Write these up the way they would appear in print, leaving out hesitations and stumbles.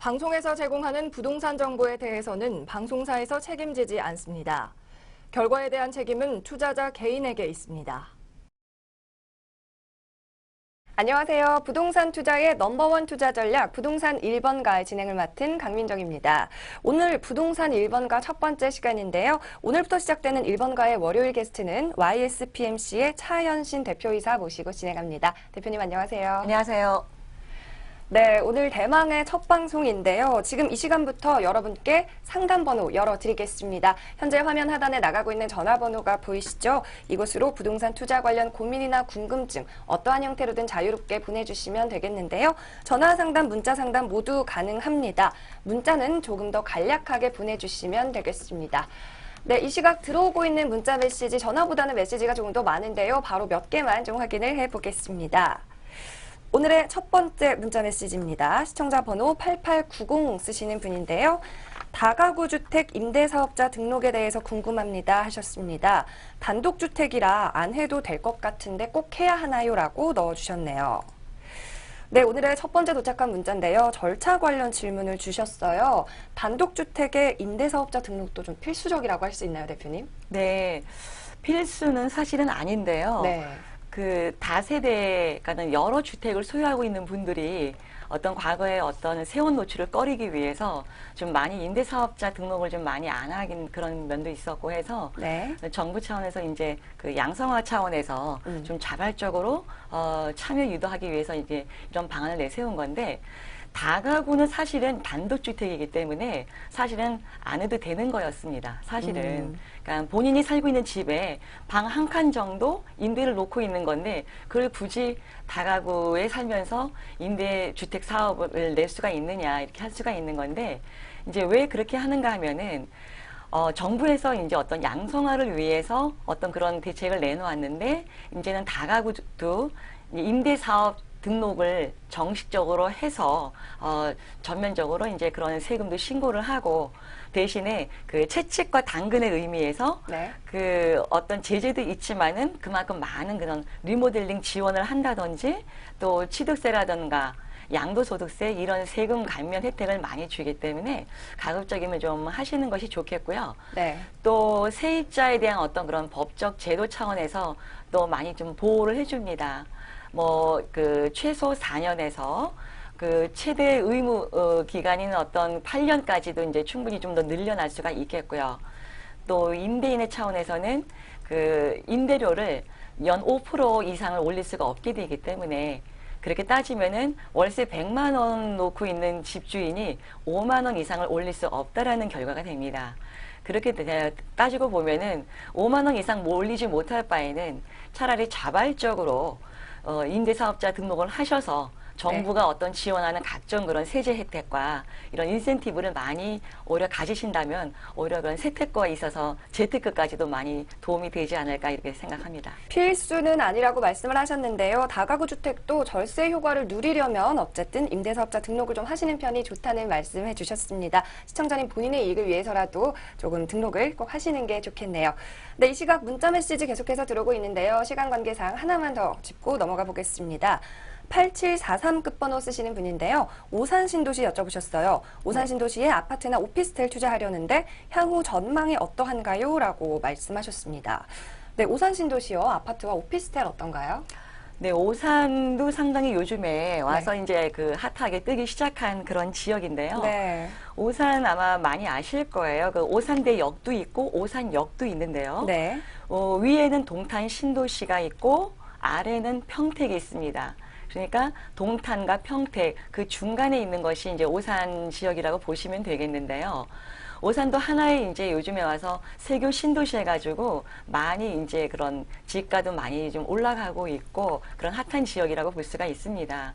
방송에서 제공하는 부동산 정보에 대해서는 방송사에서 책임지지 않습니다. 결과에 대한 책임은 투자자 개인에게 있습니다. 안녕하세요. 부동산 투자의 넘버원 투자 전략 부동산 1번가 진행을 맡은 강민정입니다. 오늘 부동산 1번가 첫 번째 시간인데요. 오늘부터 시작되는 1번가의 월요일 게스트는 YSPMC의 차현신 대표이사 모시고 진행합니다. 대표님 안녕하세요. 안녕하세요. 네, 오늘 대망의 첫 방송인데요. 지금 이 시간부터 여러분께 상담번호 열어드리겠습니다. 현재 화면 하단에 나가고 있는 전화번호가 보이시죠? 이곳으로 부동산 투자 관련 고민이나 궁금증 어떠한 형태로든 자유롭게 보내주시면 되겠는데요. 전화 상담, 문자 상담 모두 가능합니다. 문자는 조금 더 간략하게 보내주시면 되겠습니다. 네, 이 시각 들어오고 있는 문자 메시지, 전화보다는 메시지가 조금 더 많은데요. 바로 몇 개만 좀 확인을 해보겠습니다. 오늘의 첫 번째 문자 메시지입니다. 시청자 번호 8890 쓰시는 분인데요. 다가구 주택 임대사업자 등록에 대해서 궁금합니다 하셨습니다. 단독주택이라 안 해도 될 것 같은데 꼭 해야 하나요? 라고 넣어주셨네요. 네, 오늘의 첫 번째 도착한 문자인데요. 절차 관련 질문을 주셨어요. 단독주택의 임대사업자 등록도 좀 필수적이라고 할 수 있나요, 대표님? 네, 필수는 사실은 아닌데요. 네. 그 다세대가는 여러 주택을 소유하고 있는 분들이 어떤 과거에 어떤 세원 노출을 꺼리기 위해서 좀 많이 임대사업자 등록을 좀 많이 안 하긴 그런 면도 있었고 해서 네. 정부 차원에서 이제 그 양성화 차원에서 좀 자발적으로 참여 유도하기 위해서 이제 이런 방안을 내세운 건데 다가구는 사실은 단독주택이기 때문에 사실은 안 해도 되는 거였습니다. 사실은. 그러니까 본인이 살고 있는 집에 방 한 칸 정도 임대를 놓고 있는 건데 그걸 굳이 다가구에 살면서 임대주택 사업을 낼 수가 있느냐 이렇게 할 수가 있는 건데 이제 왜 그렇게 하는가 하면은 정부에서 이제 어떤 양성화를 위해서 어떤 그런 대책을 내놓았는데 이제는 다가구도 임대사업 등록을 정식적으로 해서 전면적으로 이제 그런 세금도 신고를 하고 대신에 그 채찍과 당근의 의미에서 네. 그 어떤 제재도 있지만은 그만큼 많은 그런 리모델링 지원을 한다든지 또 취득세라든가 양도소득세 이런 세금 감면 혜택을 많이 주기 때문에 가급적이면 좀 하시는 것이 좋겠고요. 네. 또 세입자에 대한 어떤 그런 법적 제도 차원에서 또 많이 좀 보호를 해줍니다. 뭐 그 최소 4년에서 그 최대 의무 기간인 어떤 8년까지도 이제 충분히 좀 더 늘려날 수가 있겠고요. 또 임대인의 차원에서는 그 임대료를 연 5% 이상을 올릴 수가 없게 되기 때문에 그렇게 따지면은 월세 100만 원 놓고 있는 집주인이 5만 원 이상을 올릴 수 없다라는 결과가 됩니다. 그렇게 따지고 보면은 5만 원 이상 올리지 못할 바에는 차라리 자발적으로 임대사업자 등록을 하셔서 정부가 네. 어떤 지원하는 각종 그런 세제 혜택과 이런 인센티브를 많이 오히려 가지신다면 오히려 그런 세택과에 있어서 재테크까지도 많이 도움이 되지 않을까 이렇게 생각합니다. 필수는 아니라고 말씀을 하셨는데요. 다가구 주택도 절세 효과를 누리려면 어쨌든 임대사업자 등록을 좀 하시는 편이 좋다는 말씀해 주셨습니다. 시청자님 본인의 이익을 위해서라도 조금 등록을 꼭 하시는 게 좋겠네요. 네, 이 시각 문자 메시지 계속해서 들어오고 있는데요. 시간 관계상 하나만 더 짚고 넘어가 보겠습니다. 8743 끝번호 쓰시는 분인데요. 오산 신도시 여쭤보셨어요. 오산 신도시에 아파트나 오피스텔 투자하려는데 향후 전망이 어떠한가요? 라고 말씀하셨습니다. 네, 오산 신도시요. 아파트와 오피스텔 어떤가요? 네, 오산도 상당히 요즘에 와서 네. 이제 그 핫하게 뜨기 시작한 그런 지역인데요. 네. 오산 아마 많이 아실 거예요. 그 오산대역도 있고 오산역도 있는데요. 네. 위에는 동탄 신도시가 있고 아래는 평택이 있습니다. 그러니까 동탄과 평택 그 중간에 있는 것이 이제 오산 지역이라고 보시면 되겠는데요. 오산도 하나의 이제 요즘에 와서 세교 신도시 해가지고 많이 이제 그런 지가도 많이 좀 올라가고 있고 그런 핫한 지역이라고 볼 수가 있습니다.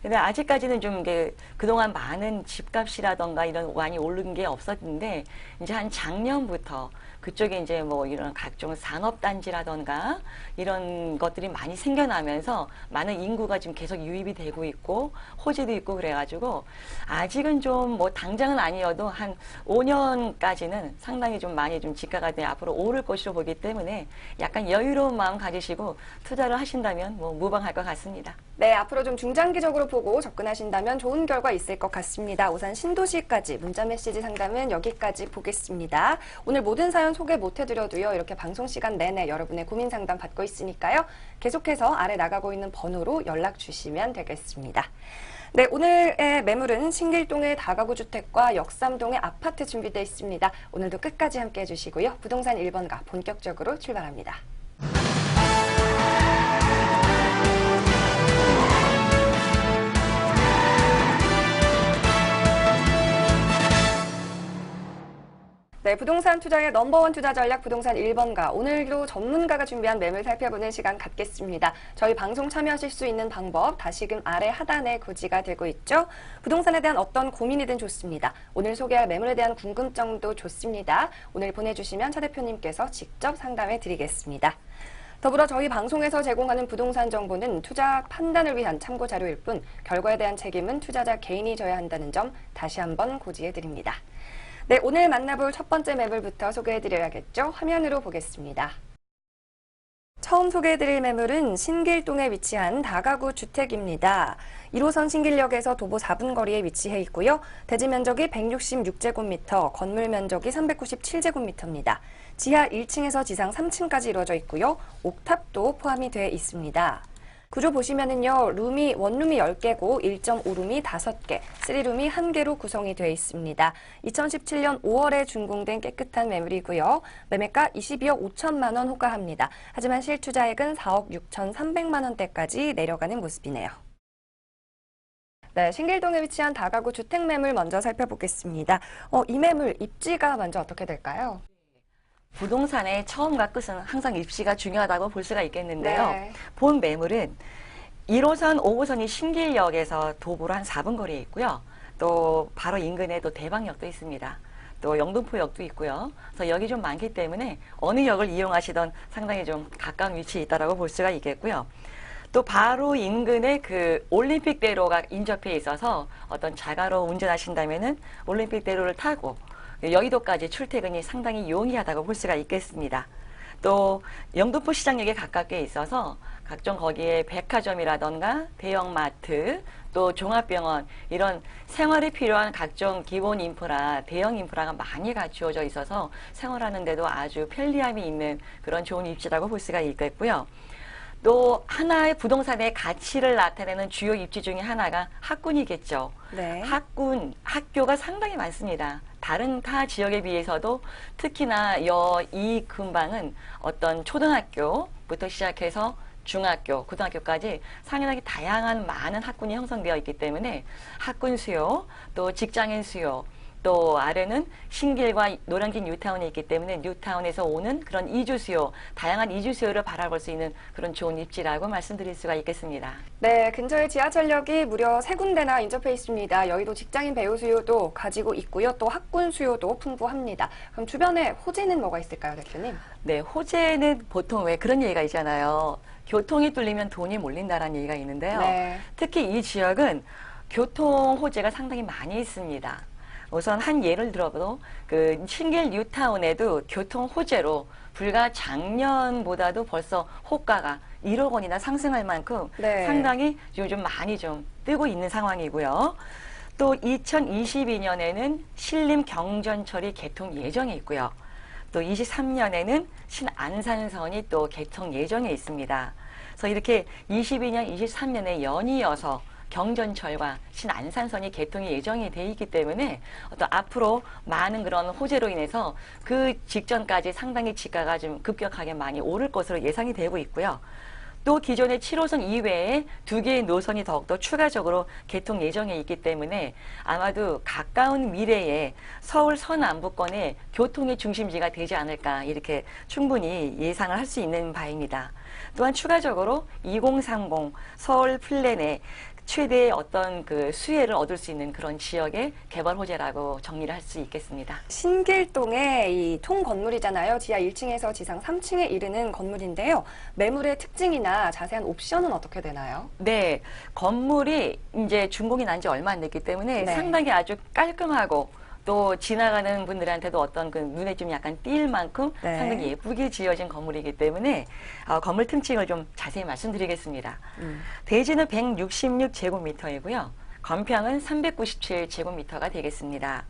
근데 아직까지는 좀 이게 그동안 많은 집값이라던가 이런 많이 오른 게 없었는데 이제 한 작년부터 그쪽에 이제 뭐 이런 각종 산업단지라던가 이런 것들이 많이 생겨나면서 많은 인구가 지금 계속 유입이 되고 있고 호재도 있고 그래가지고 아직은 좀 뭐 당장은 아니어도 한 5년까지는 상당히 좀 많이 좀 지가가 앞으로 오를 것으로 보기 때문에 약간 여유로운 마음 가지시고 투자를 하신다면 뭐 무방할 것 같습니다. 네, 앞으로 좀 중장기적으로 보고 접근하신다면 좋은 결과 있을 것 같습니다. 오산 신도시까지 문자 메시지 상담은 여기까지 보겠습니다. 오늘 모든 사연 소개 못해드려도요. 이렇게 방송 시간 내내 여러분의 고민 상담 받고 있으니까요. 계속해서 아래 나가고 있는 번호로 연락 주시면 되겠습니다. 네, 오늘의 매물은 신길동의 다가구 주택과 역삼동의 아파트 준비되어 있습니다. 오늘도 끝까지 함께 해주시고요. 부동산 1번가 본격적으로 출발합니다. 네, 부동산 투자의 넘버원 투자 전략 부동산 1번가. 오늘도 전문가가 준비한 매물 살펴보는 시간 갖겠습니다. 저희 방송 참여하실 수 있는 방법 다시금 아래 하단에 고지가 되고 있죠. 부동산에 대한 어떤 고민이든 좋습니다. 오늘 소개할 매물에 대한 궁금증도 좋습니다. 오늘 보내주시면 차 대표님께서 직접 상담해 드리겠습니다. 더불어 저희 방송에서 제공하는 부동산 정보는 투자 판단을 위한 참고 자료일 뿐 결과에 대한 책임은 투자자 개인이 져야 한다는 점 다시 한번 고지해 드립니다. 네, 오늘 만나볼 첫 번째 매물부터 소개해드려야겠죠? 화면으로 보겠습니다. 처음 소개해드릴 매물은 신길동에 위치한 다가구 주택입니다. 1호선 신길역에서 도보 4분 거리에 위치해 있고요. 대지 면적이 166제곱미터, 건물 면적이 397제곱미터입니다. 지하 1층에서 지상 3층까지 이루어져 있고요. 옥탑도 포함이 되어 있습니다. 구조 보시면은요, 원룸이 10개고 1.5룸이 5개, 3룸이 1개로 구성이 되어 있습니다. 2017년 5월에 준공된 깨끗한 매물이고요. 매매가 22억 5천만 원 호가합니다. 하지만 실투자액은 4억 6천3백만 원대까지 내려가는 모습이네요. 네, 신길동에 위치한 다가구 주택 매물 먼저 살펴보겠습니다. 이 매물 입지가 먼저 어떻게 될까요? 부동산의 처음과 끝은 항상 입지가 중요하다고 볼 수가 있겠는데요. 네. 본 매물은 1호선, 5호선이 신길역에서 도보로 한 4분 거리에 있고요. 또 바로 인근에 또 대방역도 있습니다. 또 영등포역도 있고요. 그래서 역이 좀 많기 때문에 어느 역을 이용하시던 상당히 좀 가까운 위치에 있다고 볼 수가 있겠고요. 또 바로 인근에 그 올림픽대로가 인접해 있어서 어떤 자가로 운전하신다면은 올림픽대로를 타고 여의도까지 출퇴근이 상당히 용이하다고 볼 수가 있겠습니다. 또 영등포 시장역에 가깝게 있어서 각종 거기에 백화점이라던가 대형마트 또 종합병원 이런 생활에 필요한 각종 기본 인프라, 대형 인프라가 많이 갖추어져 있어서 생활하는 데도 아주 편리함이 있는 그런 좋은 입지라고 볼 수가 있겠고요. 또 하나의 부동산의 가치를 나타내는 주요 입지 중에 하나가 학군이겠죠. 네. 학교가 상당히 많습니다. 다른 타 지역에 비해서도 특히나 이 근방은 어떤 초등학교부터 시작해서 중학교, 고등학교까지 상당히 다양한 많은 학군이 형성되어 있기 때문에 학군 수요, 또 직장인 수요, 또 아래는 신길과 노량진 뉴타운이 있기 때문에 뉴타운에서 오는 그런 이주 수요, 다양한 이주 수요를 바라볼 수 있는 그런 좋은 입지라고 말씀드릴 수가 있겠습니다. 네, 근처에 지하철역이 무려 3군데나 인접해 있습니다. 여의도 직장인 배우 수요도 가지고 있고요. 또 학군 수요도 풍부합니다. 그럼 주변에 호재는 뭐가 있을까요, 대표님? 네, 호재는 보통 왜 그런 얘기가 있잖아요. 교통이 뚫리면 돈이 몰린다라는 얘기가 있는데요. 네. 특히 이 지역은 교통 호재가 상당히 많이 있습니다. 우선 한 예를 들어도 그 신길 뉴타운에도 교통 호재로 불과 작년보다도 벌써 호가가 1억 원이나 상승할 만큼 네. 상당히 요즘 많이 좀 뜨고 있는 상황이고요. 또 2022년에는 신림 경전철이 개통 예정에 있고요. 또 23년에는 신안산선이 또 개통 예정에 있습니다. 그래서 이렇게 22년, 23년에 연이어서 경전철과 신안산선이 개통이 예정이 돼 있기 때문에 어떤 앞으로 많은 그런 호재로 인해서 그 직전까지 상당히 지가가 좀 급격하게 많이 오를 것으로 예상이 되고 있고요. 또 기존의 7호선 이외에 2개의 노선이 더욱더 추가적으로 개통 예정에 있기 때문에 아마도 가까운 미래에 서울 서남부권의 교통의 중심지가 되지 않을까 이렇게 충분히 예상을 할 수 있는 바입니다. 또한 추가적으로 2030 서울 플랜에 최대의 어떤 그 수혜를 얻을 수 있는 그런 지역의 개발 호재라고 정리를 할 수 있겠습니다. 신길동의 이 통 건물이잖아요. 지하 1층에서 지상 3층에 이르는 건물인데요. 매물의 특징이나 자세한 옵션은 어떻게 되나요? 네, 건물이 이제 준공이 난 지 얼마 안 됐기 때문에 네. 상당히 아주 깔끔하고 또 지나가는 분들한테도 어떤 그 눈에 좀 약간 띌 만큼 네. 상당히 예쁘게 지어진 건물이기 때문에 건물 특징을 좀 자세히 말씀드리겠습니다. 대지는 166제곱미터이고요. 건평은 397제곱미터가 되겠습니다.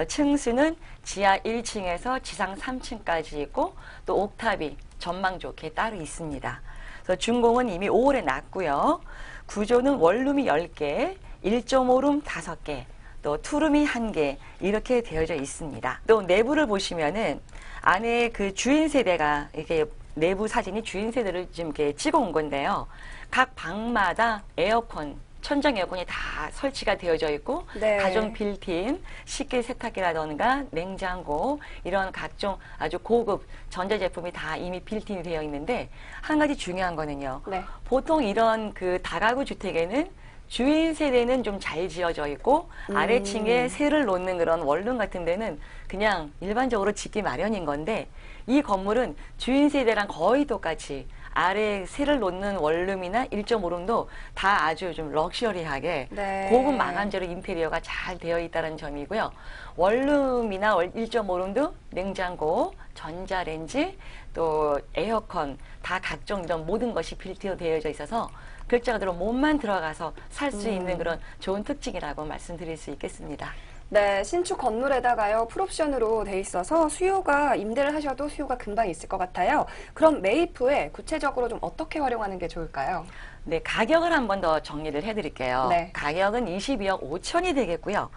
층수는 지하 1층에서 지상 3층까지 있고 또 옥탑이 전망 좋게 따로 있습니다. 그래서 준공은 이미 5월에 났고요. 구조는 원룸이 10개, 1.5룸 5개, 또 투룸이 1개 이렇게 되어져 있습니다. 또 내부를 보시면은 안에 그 주인 세대가 이렇게 내부 사진이 주인 세대를 지금 이렇게 찍어 온 건데요. 각 방마다 에어컨, 천정 에어컨이 다 설치가 되어져 있고 네. 가정 빌트인 식기 세탁기라던가 냉장고 이런 각종 아주 고급 전자제품이 다 이미 빌트인이 되어 있는데 한 가지 중요한 거는요. 네. 보통 이런 그 다가구 주택에는 주인 세대는 좀 잘 지어져 있고 아래층에 새를 놓는 그런 원룸 같은 데는 그냥 일반적으로 짓기 마련인 건데 이 건물은 주인 세대랑 거의 똑같이 아래 새를 놓는 원룸이나 1.5룸도 다 아주 좀 럭셔리하게 네. 고급 마감재로 인테리어가 잘 되어 있다는 점이고요. 원룸이나 1.5룸도 냉장고, 전자레인지, 또 에어컨 다 각종 이런 모든 것이 빌트로 되어져 있어서 글자 그대로 몸만 들어가서 살 수 있는 그런 좋은 특징이라고 말씀드릴 수 있겠습니다. 네, 신축 건물에다가요, 풀옵션으로 돼 있어서 수요가, 임대를 하셔도 수요가 금방 있을 것 같아요. 그럼 매입 후에 구체적으로 좀 어떻게 활용하는 게 좋을까요? 네, 가격을 한 번 더 정리를 해드릴게요. 네. 가격은 22억 5천이 되겠고요.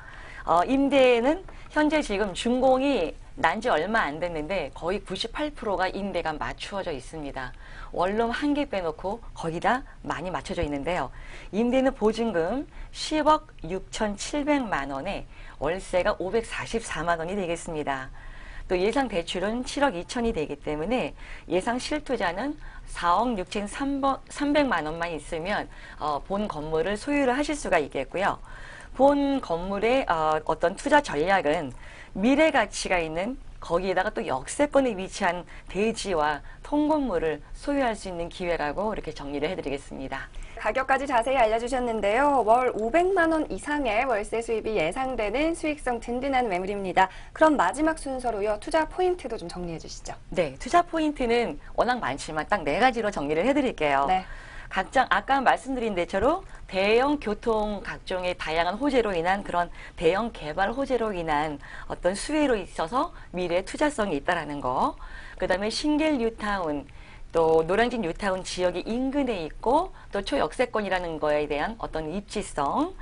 임대는 현재 지금 준공이 난 지 얼마 안 됐는데 거의 98%가 임대가 맞추어져 있습니다. 원룸 한 개 빼놓고 거의 다 많이 맞춰져 있는데요. 임대는 보증금 10억 6,700만 원에 월세가 544만 원이 되겠습니다. 또 예상 대출은 7억 2천이 되기 때문에 예상 실투자는 4억 6,300만 원만 있으면 본 건물을 소유를 하실 수가 있겠고요. 본 건물의 어떤 투자 전략은 미래 가치가 있는 거기에다가 또 역세권에 위치한 대지와 통건물을 소유할 수 있는 기회라고 이렇게 정리를 해드리겠습니다. 가격까지 자세히 알려주셨는데요. 월 500만 원 이상의 월세 수입이 예상되는 수익성 든든한 매물입니다. 그럼 마지막 순서로요, 투자 포인트도 좀 정리해 주시죠. 네, 투자 포인트는 워낙 많지만 딱 4가지로 정리를 해드릴게요. 네. 각장 아까 말씀드린 대로 대형 교통 각종의 다양한 호재로 인한 그런 대형 개발 호재로 인한 어떤 수혜로 있어서 미래 투자성이 있다라는 거. 그다음에 신길 뉴타운 또 노량진 뉴타운 지역이 인근에 있고 또 초역세권이라는 거에 대한 어떤 입지성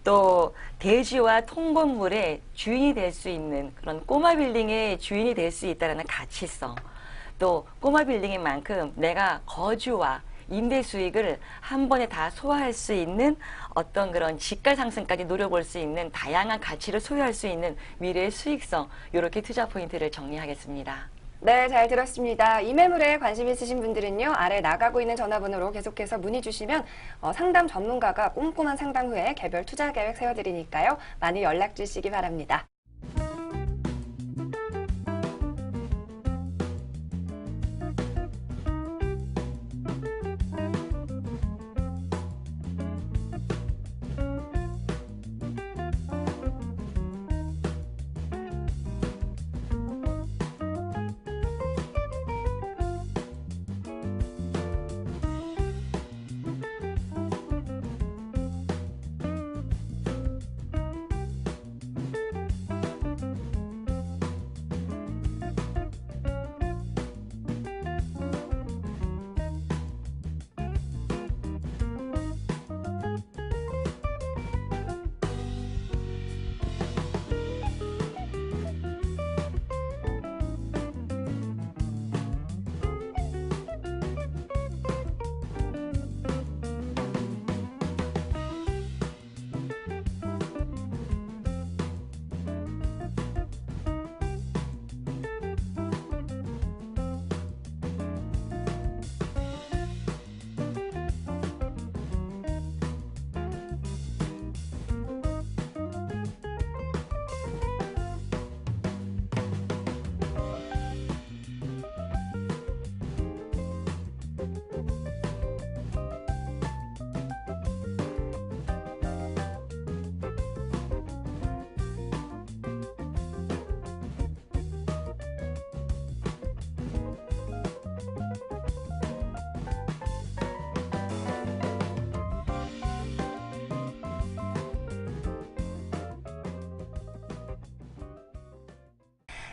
또 대지와 통건물의 주인이 될 수 있는 그런 꼬마 빌딩의 주인이 될 수 있다는 가치성 또 꼬마 빌딩인 만큼 내가 거주와 임대 수익을 한 번에 다 소화할 수 있는 어떤 그런 지가 상승까지 노려볼 수 있는 다양한 가치를 소유할 수 있는 미래의 수익성 이렇게 투자 포인트를 정리하겠습니다. 네, 잘 들었습니다. 이 매물에 관심 있으신 분들은요, 아래 나가고 있는 전화번호로 계속해서 문의 주시면 상담 전문가가 꼼꼼한 상담 후에 개별 투자 계획 세워드리니까요, 많이 연락 주시기 바랍니다.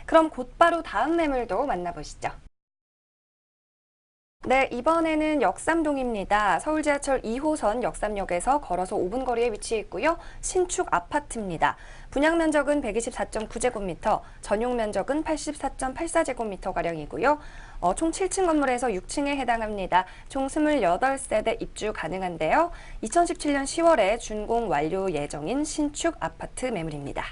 그럼 곧바로 다음 매물도 만나보시죠. 네, 이번에는 역삼동입니다. 서울 지하철 2호선 역삼역에서 걸어서 5분 거리에 위치해 있고요. 신축 아파트입니다. 분양 면적은 124.9제곱미터, 전용 면적은 84.84제곱미터가량이고요. 총 7층 건물에서 6층에 해당합니다. 총 28세대 입주 가능한데요. 2017년 10월에 준공 완료 예정인 신축 아파트 매물입니다.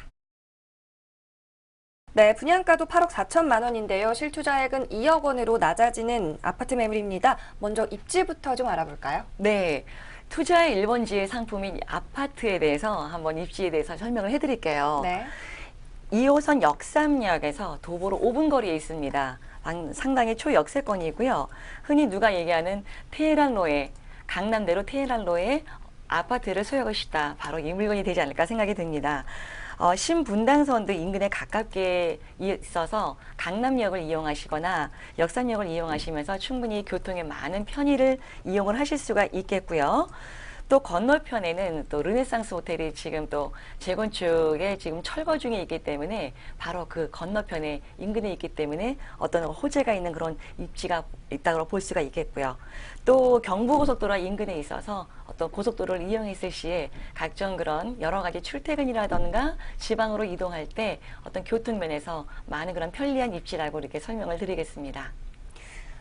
네, 분양가도 8억 4천만 원인데요. 실투자액은 2억 원으로 낮아지는 아파트 매물입니다. 먼저 입지부터 좀 알아볼까요? 네. 투자의 1번지의 상품인 아파트에 대해서 한번 입지에 대해서 설명을 해드릴게요. 네. 2호선 역삼역에서 도보로 5분 거리에 있습니다. 상당히 초역세권이고요. 흔히 누가 얘기하는 테헤란로에, 강남대로 테헤란로에 아파트를 소유하고 싶다. 바로 이 물건이 되지 않을까 생각이 듭니다. 신분당선도 인근에 가깝게 있어서 강남역을 이용하시거나 역삼역을 이용하시면서 충분히 교통에 많은 편의를 이용을 하실 수가 있겠고요. 또 건너편에는 또 르네상스 호텔이 지금 또 재건축에 지금 철거 중에 있기 때문에 바로 그 건너편에 인근에 있기 때문에 어떤 호재가 있는 그런 입지가 있다고 볼 수가 있겠고요. 또 경부고속도로 인근에 있어서 어떤 고속도로를 이용했을 시에 각종 그런 여러 가지 출퇴근이라던가 지방으로 이동할 때 어떤 교통면에서 많은 그런 편리한 입지라고 이렇게 설명을 드리겠습니다.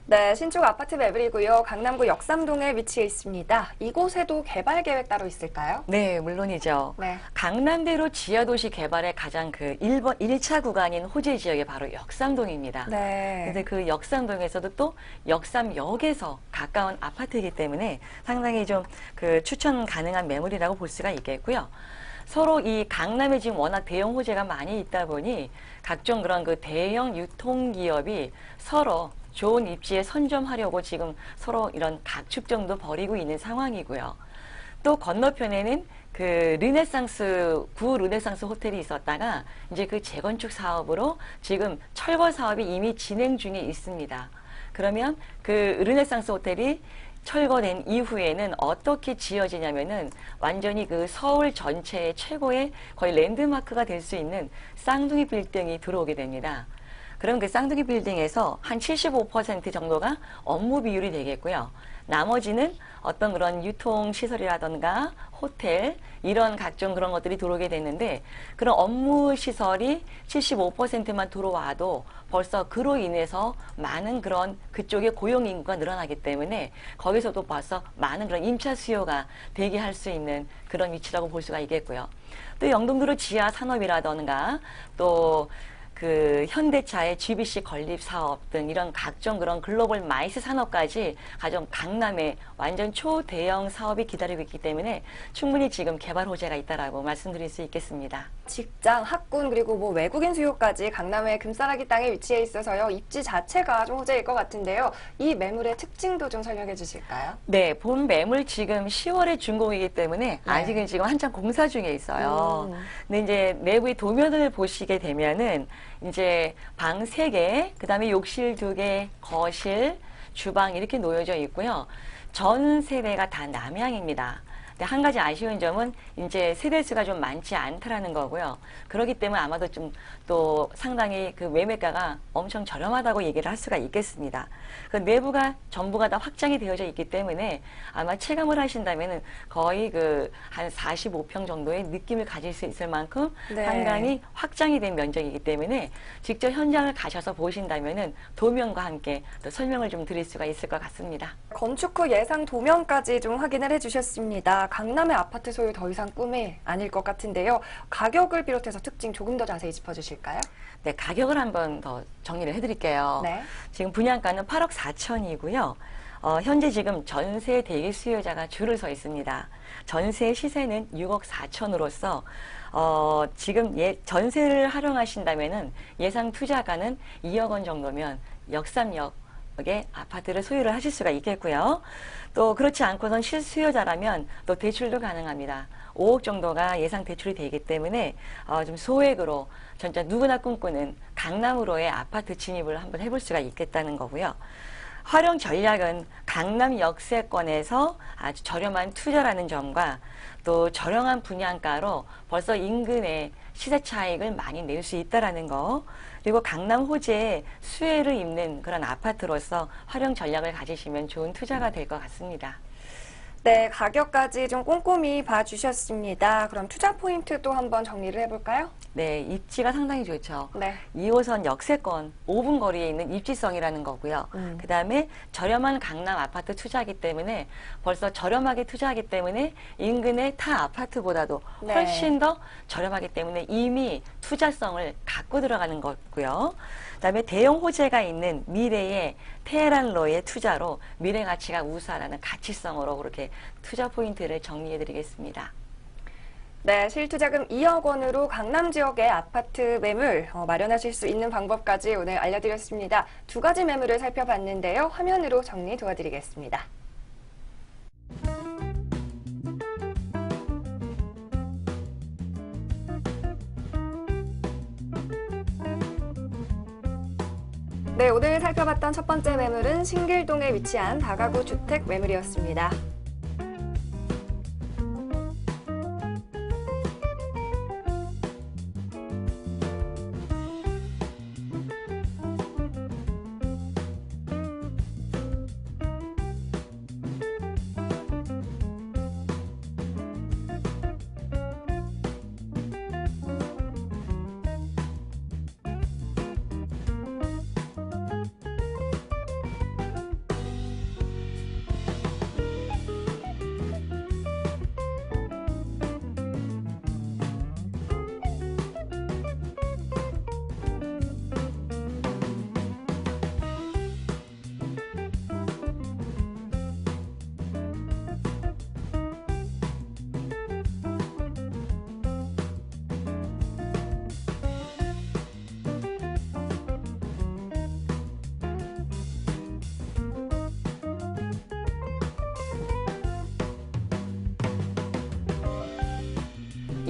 네, 신축 아파트 매물이고요. 강남구 역삼동에 위치해 있습니다. 이곳에도 개발 계획 따로 있을까요? 네, 물론이죠. 네. 강남대로 지하도시 개발의 가장 그 1차 구간인 호재 지역이 바로 역삼동입니다. 네. 근데 그 역삼동에서도 또 역삼역에서 가까운 아파트이기 때문에 상당히 좀 그 추천 가능한 매물이라고 볼 수가 있겠고요. 서로 이 강남에 지금 워낙 대형 호재가 많이 있다 보니 각종 그런 그 대형 유통기업이 서로 좋은 입지에 선점하려고 지금 서로 이런 각축전도 벌이고 있는 상황이고요. 또 건너편에는 그 구 르네상스 호텔이 있었다가 이제 그 재건축 사업으로 지금 철거 사업이 이미 진행 중에 있습니다. 그러면 그 르네상스 호텔이 철거된 이후에는 어떻게 지어지냐면은 완전히 그 서울 전체의 최고의 거의 랜드마크가 될 수 있는 쌍둥이 빌딩이 들어오게 됩니다. 그럼 그 쌍둥이 빌딩에서 한 75% 정도가 업무 비율이 되겠고요. 나머지는 어떤 그런 유통시설이라던가 호텔 이런 각종 그런 것들이 들어오게 되는데 그런 업무 시설이 75%만 들어와도 벌써 그로 인해서 많은 그런 그쪽에 고용 인구가 늘어나기 때문에 거기서도 벌써 많은 그런 임차 수요가 대기할 수 있는 그런 위치라고 볼 수가 있겠고요. 또 영동도로 지하 산업이라던가 또 그 현대차의 GBC 건립 사업 등 이런 각종 그런 글로벌 마이스 산업까지 가장 강남에 완전 초대형 사업이 기다리고 있기 때문에 충분히 지금 개발 호재가 있다라고 말씀드릴 수 있겠습니다. 직장, 학군, 그리고 뭐 외국인 수요까지 강남의 금싸라기 땅에 위치해 있어서요. 입지 자체가 좀 호재일 것 같은데요. 이 매물의 특징도 좀 설명해 주실까요? 네, 본 매물 지금 10월에 준공이기 때문에 네. 아직은 지금 한참 공사 중에 있어요. 근데 이제 내부의 도면을 보시게 되면은 이제 방 3개, 그 다음에 욕실 2개, 거실, 주방 이렇게 놓여져 있고요. 전 세대가 다 남향입니다. 근데 한 가지 아쉬운 점은 이제 세대수가 좀 많지 않다라는 거고요. 그렇기 때문에 아마도 좀 또 상당히 그 매매가가 엄청 저렴하다고 얘기를 할 수가 있겠습니다. 그 내부가 전부가 다 확장이 되어져 있기 때문에 아마 체감을 하신다면은 거의 그 한 45평 정도의 느낌을 가질 수 있을 만큼 네. 상당히 확장이 된 면적이기 때문에 직접 현장을 가셔서 보신다면은 도면과 함께 또 설명을 좀 드릴 수가 있을 것 같습니다. 건축 후 예상 도면까지 좀 확인을 해주셨습니다. 강남의 아파트 소유 더 이상 꿈이 아닐 것 같은데요. 가격을 비롯해서 특징 조금 더 자세히 짚어주실까요? 네, 가격을 한번 더 정리를 해드릴게요. 네. 지금 분양가는 8억 4천이고요. 현재 지금 전세 대기 수요자가 줄을 서 있습니다. 전세 시세는 6억 4천으로서 지금 전세를 활용하신다면은 예상 투자가는 2억 원 정도면 역삼역에 아파트를 소유를 하실 수가 있겠고요. 또 그렇지 않고선 실수요자라면 또 대출도 가능합니다. 5억 정도가 예상 대출이 되기 때문에 좀 소액으로 진짜 누구나 꿈꾸는 강남으로의 아파트 진입을 한번 해볼 수가 있겠다는 거고요. 활용 전략은 강남 역세권에서 아주 저렴한 투자라는 점과 또 저렴한 분양가로 벌써 인근의 시세 차익을 많이 낼 수 있다라는 거, 그리고 강남 호재에 수혜를 입는 그런 아파트로서 활용 전략을 가지시면 좋은 투자가 될 것 같습니다. 네, 가격까지 좀 꼼꼼히 봐주셨습니다. 그럼 투자 포인트도 한번 정리를 해볼까요? 네, 입지가 상당히 좋죠. 네. 2호선 역세권 5분 거리에 있는 입지성이라는 거고요. 그 다음에 저렴한 강남 아파트 투자하기 때문에 벌써 저렴하게 투자하기 때문에 인근의 타 아파트보다도 네. 훨씬 더 저렴하기 때문에 이미 투자성을 갖고 들어가는 거고요. 그 다음에 대형 호재가 있는 미래의 테헤란로의 투자로 미래 가치가 우수하다는 가치성으로 그렇게 투자 포인트를 정리해 드리겠습니다. 네, 실투자금 2억 원으로 강남 지역의 아파트 매물 마련하실 수 있는 방법까지 오늘 알려드렸습니다. 두 가지 매물을 살펴봤는데요. 화면으로 정리 도와드리겠습니다. 네, 오늘 살펴봤던 첫 번째 매물은 신길동에 위치한 다가구 주택 매물이었습니다.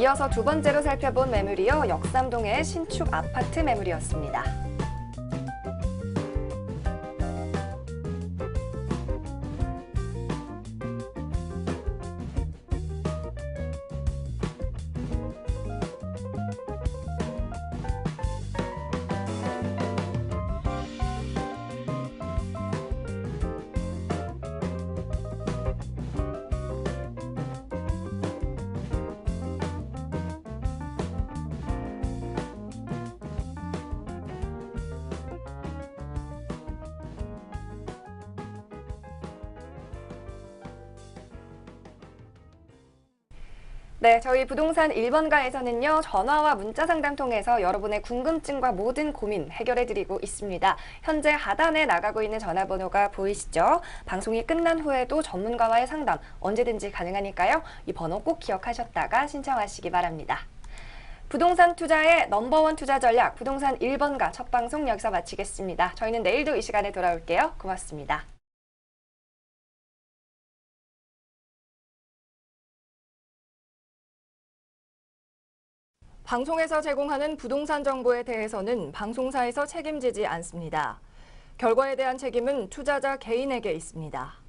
이어서 두 번째로 살펴본 매물이요. 역삼동의 신축 아파트 매물이었습니다. 네, 저희 부동산 1번가에서는요, 전화와 문자 상담 통해서 여러분의 궁금증과 모든 고민 해결해드리고 있습니다. 현재 하단에 나가고 있는 전화번호가 보이시죠? 방송이 끝난 후에도 전문가와의 상담 언제든지 가능하니까요. 이 번호 꼭 기억하셨다가 신청하시기 바랍니다. 부동산 투자의 넘버원 투자 전략, 부동산 1번가 첫 방송 여기서 마치겠습니다. 저희는 내일도 이 시간에 돌아올게요. 고맙습니다. 방송에서 제공하는 부동산 정보에 대해서는 방송사에서 책임지지 않습니다. 결과에 대한 책임은 투자자 개인에게 있습니다.